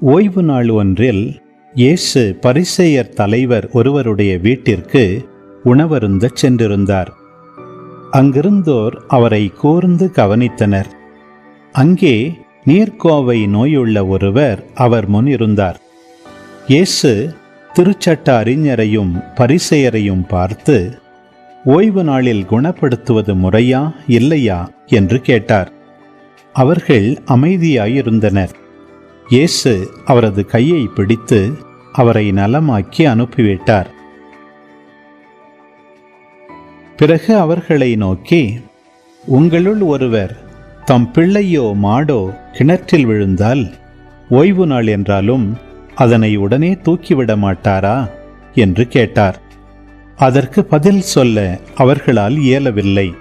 ஓய்வு நாள் ஒன்றில் இயேசு பரிசேயர் தலைவர் ஒருவருடைய வீட்டிற்கு உணவருந்தச் சென்றிருந்தார். அங்கிருந்தோர் அவரை கூர்ந்து கவனித்தனர். அங்கே நீர்க்கோவை நோயுள்ள ஒருவர் அவர் முன் இருந்தார். இயேசு திருச்சட்ட அறிஞரையும் பரிசேயரையும் பார்த்து, ஓய்வு நாளில் குணப்படுத்துவது முறையா இல்லையா என்று கேட்டார். அவர்கள் அமைதியாயிருந்தனர். இயேசு அவரது கையை பிடித்து அவரை நலமாக்கி அனுப்பிவிட்டார். பிறகு அவர்களை நோக்கி, உங்களுள் ஒருவர் தம் பிள்ளையோ மாடோ கிணற்றில் விழுந்தால் ஓய்வு நாள் என்றாலும் அதனை உடனே தூக்கிவிட மாட்டாரா என்று கேட்டார். அதற்கு பதில் சொல்ல அவர்களால் இயலவில்லை.